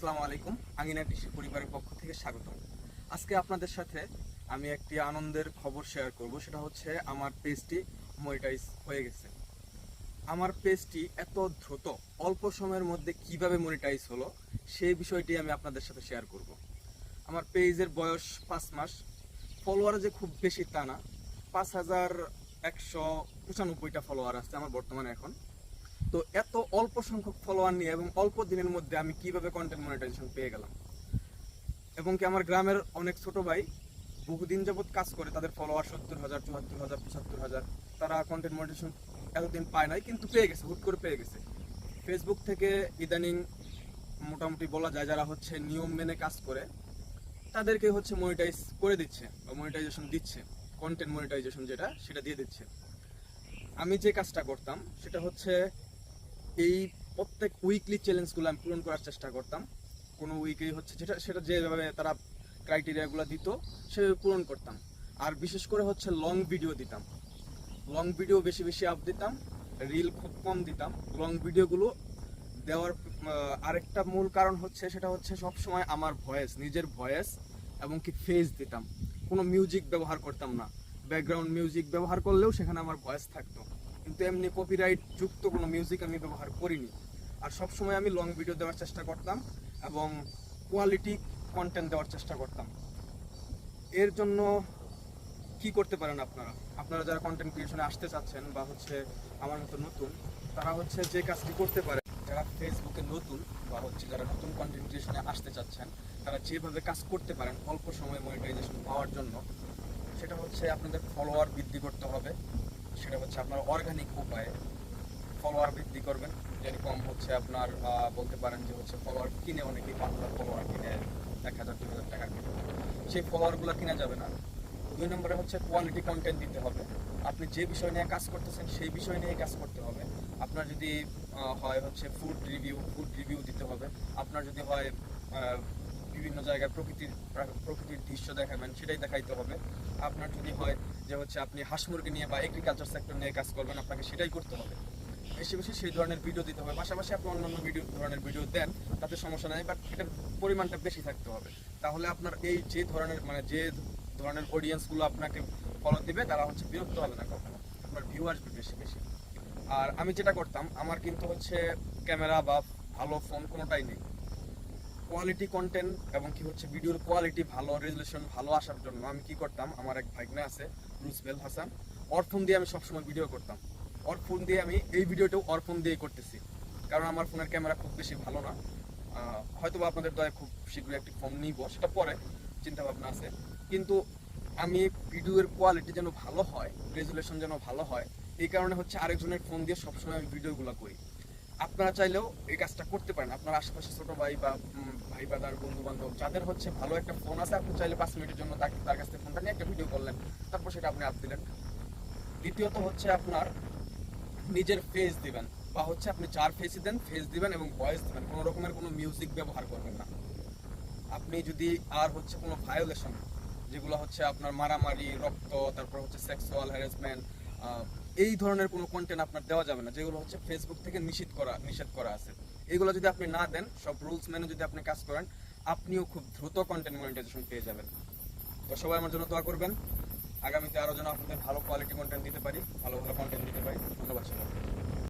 আসসালামু আলাইকুম। আঙ্গিনা কৃষি পরিবারের পক্ষ থেকে স্বাগতম। আজকে আপনাদের সাথে আমি একটি আনন্দের খবর শেয়ার করব, সেটা হচ্ছে আমার পেজটি মনিটাইজ হয়ে গেছে। আমার পেজটি এত দ্রুত অল্প সময়ের মধ্যে কিভাবে মনিটাইজ হলো সেই বিষয়টি আমি আপনাদের সাথে শেয়ার করব। আমার পেজের বয়স 5 মাস, ফলোয়ার যে খুব বেশি তা না, 5195টা ফলোয়ার আছে আমার বর্তমানে এখন। তো এত অল্প সংখ্যক ফলোয়ার নিয়ে এবং অল্প দিনের মধ্যে আমি কিভাবে কন্টেন্ট মনিটাইজেশন পেয়ে গেলাম, এবং কি আমার গ্রামের অনেক ছোট ভাই বহুদিন যাবৎ কাজ করে, তাদের ফলোয়ার 70,000, 74,000, 75,000, তারা কন্টেন্ট মনিটাইজেশন এতদিন পায় নাই, কিন্তু পেয়ে গেছে, হুট করে পেয়ে গেছে। ফেসবুক থেকে ইদানিং মোটামুটি বলা যায় যারা হচ্ছে নিয়ম মেনে কাজ করে তাদেরকে হচ্ছে মনিটাইজ করে দিচ্ছে বা মনিটাইজেশন দিচ্ছে, কন্টেন্ট মনিটাইজেশন যেটা সেটা দিয়ে দিচ্ছে। আমি যে কাজটা করতাম সেটা হচ্ছে এই প্রত্যেক উইকলি চ্যালেঞ্জগুলো আমি পূরণ করার চেষ্টা করতাম। কোনো উইকেই হচ্ছে যেটা সেটা যেভাবে তারা ক্রাইটেরিয়াগুলো দিত সেভাবে পূরণ করতাম। আর বিশেষ করে হচ্ছে লং ভিডিও দিতাম, লং ভিডিও বেশি বেশি আপ দিতাম, রিল খুব কম দিতাম। লং ভিডিওগুলো দেওয়ার আরেকটা মূল কারণ হচ্ছে সেটা হচ্ছে সবসময় আমার ভয়েস, নিজের ভয়েস এবং কি ফেস দিতাম, কোনো মিউজিক ব্যবহার করতাম না। ব্যাকগ্রাউন্ড মিউজিক ব্যবহার করলেও সেখানে আমার ভয়েস থাকতো, কিন্তু এমনি কপিরাইট যুক্ত কোনো মিউজিক আমি ব্যবহার করিনি। আর সবসময় আমি লং ভিডিও দেওয়ার চেষ্টা করতাম এবং কোয়ালিটি কন্টেন্ট দেওয়ার চেষ্টা করতাম। এর জন্য কি করতে পারেন আপনারা, আপনারা যারা কন্টেন্ট ক্রিয়েশনে আসতে চাচ্ছেন বা হচ্ছে আমার মতো নতুন, তারা হচ্ছে যে কাজটি করতে পারে, যারা ফেসবুকে নতুন বা হচ্ছে যারা নতুন কন্টেন্ট ক্রিয়েশনে আসতে চাচ্ছেন, তারা যেভাবে কাজ করতে পারেন অল্প সময় মনিটাইজেশন পাওয়ার জন্য, সেটা হচ্ছে আপনাদের ফলোয়ার বৃদ্ধি করতে হবে। সেটা হচ্ছে আপনার অর্গানিক উপায়ে ফলোয়ার বৃদ্ধি করবেন, যেরকম হচ্ছে আপনার বলতে পারেন যে হচ্ছে ফলোয়ার কিনে, অনেকেই 5,000 ফলোয়ার কিনে 1,000 2,000 টাকা কিনে, সেই ফলোয়ারগুলো কিনা যাবে না। 2 নম্বরে হচ্ছে কোয়ালিটি কন্টেন্ট দিতে হবে। আপনি যে বিষয় নিয়ে কাজ করতেছেন সেই বিষয় নিয়ে কাজ করতে হবে। আপনার যদি হয় হচ্ছে ফুড রিভিউ দিতে হবে। আপনার যদি হয় বিভিন্ন জায়গায় প্রকৃতির দৃশ্য দেখাবেন, সেটাই দেখাইতে হবে। আপনার যদি হয় যে হচ্ছে আপনি হাঁস মুরগি নিয়ে বা এগ্রিকালচার সেক্টর নিয়ে কাজ করবেন, আপনাকে সেটাই করতে হবে। বেশি বেশি সেই ধরনের ভিডিও দিতে হবে। পাশাপাশি আপনি অন্যান্য ধরনের ভিডিও দেন, তাতে সমস্যা নেই, বাট এটার পরিমাণটা বেশি থাকতে হবে। তাহলে আপনার এই যে ধরনের অডিয়েন্সগুলো আপনাকে ফলো দিবে, তারা হচ্ছে বিরক্ত হবে না কখনো, আপনার ভিউ আসবে বেশি বেশি। আর আমি যেটা করতাম, আমার কিন্তু হচ্ছে ক্যামেরা বা ভালো ফোন কোনোটাই নেই। কোয়ালিটি কন্টেন্ট এবং কি হচ্ছে ভিডিওর কোয়ালিটি ভালো, রেজুলেশন ভালো আসার জন্য আমি কি করতাম, আমার এক ভাগ্নে আছে রুজবেল হাসান, ওর ফোন দিয়ে আমি সবসময় ভিডিও করতাম। ওর ফোন দিয়ে আমি এই ভিডিওটাও ওর ফোন দিয়েই করতেছি, কারণ আমার ফোনের ক্যামেরা খুব বেশি ভালো না। হয়তো বা আপনাদের দয়া খুব শীঘ্রই একটি ফোন নিব, সেটা পরে চিন্তা ভাবনা আছে। কিন্তু আমি ভিডিওর কোয়ালিটি যেন ভালো হয়, রেজুলেশন যেন ভালো হয়, এই কারণে হচ্ছে আরেকজনের ফোন দিয়ে সবসময় আমি ভিডিওগুলো করি। আপনারা চাইলেও এই কাজটা করতে পারেন। আপনার আশেপাশে ছোট ভাই বা ভাই বাদার বন্ধু বান্ধব যাদের হচ্ছে ভালো একটা ফোন আছে, আপনি চাইলে 5 মিনিটের জন্য তার কাছ থেকে ফোনটা নিয়ে একটা ভিডিও করলেন, তারপর সেটা আপনি আপ দিলেন। দ্বিতীয়ত হচ্ছে আপনার নিজের ফেস দিবেন, বা হচ্ছে আপনি যার ফেসই দেন ফেস দিবেন এবং ভয়েস দিবেন, কোনো রকমের কোনো মিউজিক ব্যবহার করবেন না। আপনি যদি আর হচ্ছে কোনো ভায়োলেশন, যেগুলো হচ্ছে আপনার মারামারি, রক্ত, তারপর হচ্ছে সেক্সুয়াল হ্যারাসমেন্ট, এই ধরনের কোনো কন্টেন্ট আপনার দেওয়া যাবে না, যেগুলো হচ্ছে ফেসবুক থেকে নিষেধ করা আছে। এগুলো যদি আপনি না দেন, সব রুলস মেনে যদি আপনি কাজ করেন, আপনিও খুব দ্রুত কন্টেন্ট মনিটাইজেশন পেয়ে যাবেন। তো সবাই আমার জন্য দোয়া করবেন, আগামীতে আরও যেন আপনাদের ভালো কোয়ালিটি কন্টেন্ট দিতে পারি, ভালো ভালো কন্টেন্ট দিতে পারি। ধন্যবাদ সবাই।